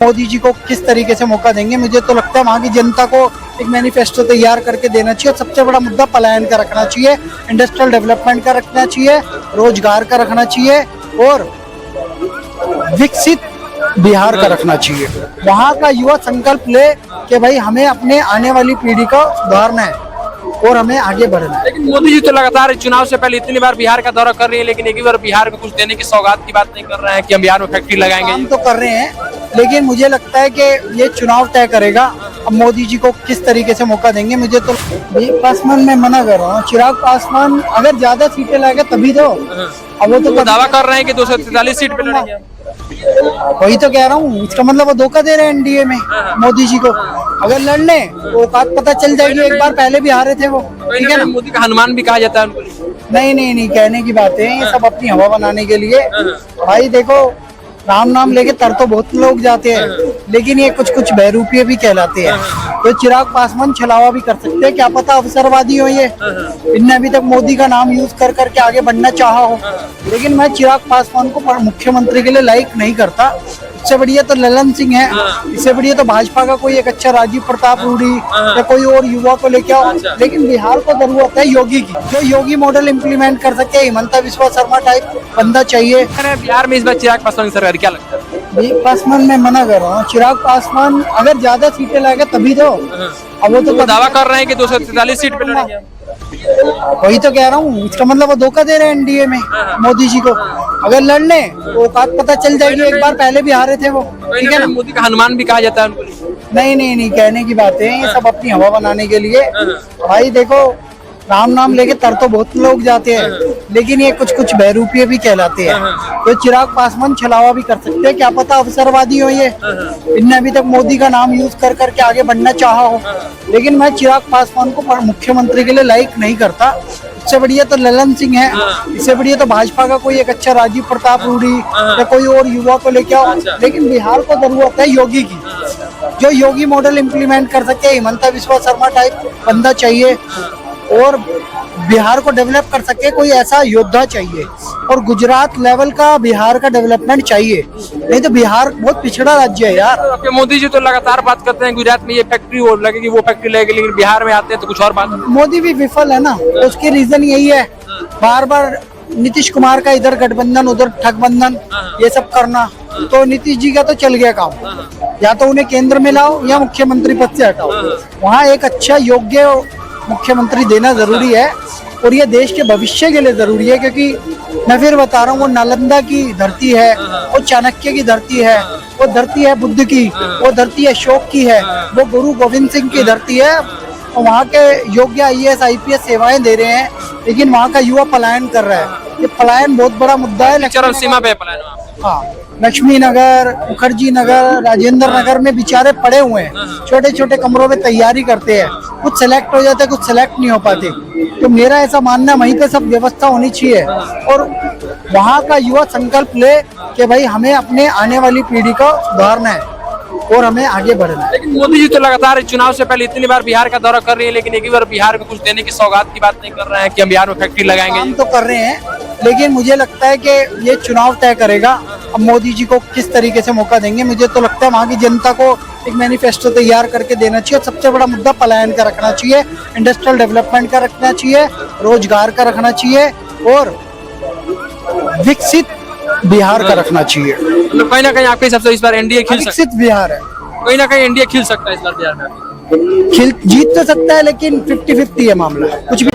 मोदी जी को किस तरीके से मौका देंगे। मुझे तो लगता है वहाँ की जनता को एक मैनिफेस्टो तैयार करके देना चाहिए। सबसे बड़ा मुद्दा पलायन का रखना चाहिए, इंडस्ट्रियल डेवलपमेंट का रखना चाहिए, रोजगार का रखना चाहिए और विकसित बिहार का रखना चाहिए। वहाँ का युवा संकल्प ले कि भाई हमें अपने आने वाली पीढ़ी को सुधारना है और हमें आगे बढ़ना है। लेकिन मोदी जी तो लगातार चुनाव से पहले इतनी बार बिहार का दौरा कर रही है, लेकिन एक ही बार बिहार में कुछ देने की सौगात की बात नहीं कर रहे हैं कि हम बिहार में फैक्ट्री लगाएंगे। काम तो कर रहे हैं, लेकिन मुझे लगता है कि ये चुनाव तय करेगा अब मोदी जी को किस तरीके से मौका देंगे। मुझे तो पासवान मैं मना कर रहा हूँ, चिराग पासवान अगर ज्यादा सीटें लाएगा तभी तो। अब वो तो दावा कर रहे हैं कि 243 सीट पे लड़ेंगे। वही तो कह रहा हूँ, इसका मतलब वो धोखा दे रहे हैं एनडीए में मोदी जी को। अगर लड़ने वो औकात पता चल जाएगी, एक बार पहले भी हारे थे वो, ठीक है ना। मोदी का हनुमान भी कहा जाता है उनको। नहीं, कहने की बातें हैं, ये सब अपनी हवा बनाने के लिए। भाई देखो, राम नाम लेके तर तो बहुत लोग जाते हैं, लेकिन ये कुछ बहरूपिये भी कहलाते हैं। तो चिराग पासवान छलावा भी कर सकते हैं, क्या पता अवसरवादी हो ये। इनने अभी तक मोदी का नाम यूज कर करके आगे बढ़ना चाहा हो, लेकिन मैं चिराग पासवान को मुख्यमंत्री के लिए लाइक नहीं करता। इससे बढ़िया तो ललन सिंह है, इससे बढ़िया तो भाजपा का कोई एक अच्छा राजीव प्रताप रूडी या कोई और युवा को लेके आओ। लेकिन बिहार को जरूरत है योगी की, जो योगी मॉडल इम्प्लीमेंट कर सके। हिमंता बिस्वा शर्मा टाइप बंदा चाहिए बिहार में। इस बार चिराग पासवान की सरकार क्या लगता है? पासवान मैं मना कर रहा हूँ, चिराग पासवान अगर ज्यादा सीटें लाएगा तभी तो। अब वो तो दावा कर रहे हैं कि 243 सीट पे लड़ेंगे। वही तो कह रहा हूँ, इसका मतलब वो धोखा दे रहे हैं एनडीए में मोदी जी को। अगर लड़ने वो औकात पता चल जाएगी, एक बार पहले भी हारे थे वो, ठीक है ना। मोदी का हनुमान भी कहा जाता है उनको। नहीं, कहने की बातें हैं, ये सब अपनी हवा बनाने के लिए। भाई देखो, राम नाम लेके तर तो बहुत लोग जाते हैं, लेकिन ये कुछ बहरूपिये भी कहलाते हैं। तो चिराग पासवान छलावा भी कर सकते हैं, क्या पता अवसरवादी हो ये। इनने अभी तक मोदी का नाम यूज कर करके आगे बढ़ना चाहा हो, लेकिन मैं चिराग पासवान को मुख्यमंत्री के लिए लाइक नहीं करता। इससे बढ़िया तो ललन सिंह है, इससे बढ़िया तो भाजपा का कोई एक अच्छा राजीव प्रताप रूडी या कोई और युवा को लेके आओ। लेकिन बिहार को जरूरत है योगी की, जो योगी मॉडल इम्प्लीमेंट कर सके। हिमंता बिस्वा शर्मा टाइप बंदा चाहिए और बिहार को डेवलप कर सके, कोई ऐसा योद्धा चाहिए। और गुजरात लेवल का बिहार का डेवलपमेंट चाहिए, नहीं तो बिहार बहुत पिछड़ा राज्य है यार। मोदी जी तो लगातार बात करते हैं गुजरात में ये फैक्ट्री वो लगेगी, वो फैक्ट्री लगेगी, लेकिन बिहार में आते हैं तो कुछ और बात। मोदी भी विफल है ना, तो उसकी रीजन यही है, बार बार नीतीश कुमार का इधर गठबंधन उधर ठगबंधन ये सब करना। तो नीतीश जी का तो चल गया काम, या तो उन्हें केंद्र में लाओ या मुख्यमंत्री पद से हटाओ। वहाँ एक अच्छा योग्य मुख्यमंत्री देना जरूरी है, और ये देश के भविष्य के लिए जरूरी है। क्योंकि मैं फिर बता रहा हूँ, वो नालंदा की धरती है, वो चाणक्य की धरती है, वो धरती है बुद्ध की, वो धरती है अशोक की है, वो गुरु गोविंद सिंह की धरती है। और वहाँ के योग्य IAS IPS सेवाएं दे रहे हैं, लेकिन वहाँ का युवा पलायन कर रहा है। ये पलायन बहुत बड़ा मुद्दा है। चरम सीमा पे पलायन। हाँ, लक्ष्मी नगर, मुखर्जी नगर, राजेंद्र नगर में बेचारे पड़े हुए हैं, छोटे छोटे कमरों में तैयारी करते हैं। कुछ सेलेक्ट हो जाते हैं, कुछ सेलेक्ट नहीं हो पाते। तो मेरा ऐसा मानना है, वहीं पे सब व्यवस्था होनी चाहिए और वहाँ का युवा संकल्प ले कि भाई हमें अपने आने वाली पीढ़ी को सुधारना है और हमें आगे बढ़ना है। लेकिन मोदी जी तो लगातार चुनाव से पहले इतनी बार बिहार का दौरा कर रही है, लेकिन एक ही बार बिहार में कुछ देने की सौगात की बात नहीं कर रहे हैं कि हम बिहार में फैक्ट्री लगाएंगे। काम तो कर रहे हैं, लेकिन मुझे लगता है कि ये चुनाव तय करेगा अब मोदी जी को किस तरीके से मौका देंगे। मुझे तो लगता है वहाँ की जनता को एक मैनिफेस्टो तैयार करके देना चाहिए। सबसे बड़ा मुद्दा पलायन का रखना चाहिए, इंडस्ट्रियल डेवलपमेंट का रखना चाहिए, रोजगार का रखना चाहिए और विकसित बिहार का रखना चाहिए। मतलब कहीं ना कहीं आपके हिसाब से इस बार एनडीए खिल सकता विकसित बिहार है, है, कहीं ना कहीं एनडीए खिल सकता है इस बार बिहार में। जीत तो सकता है, लेकिन 50-50 है मामला, कुछ भी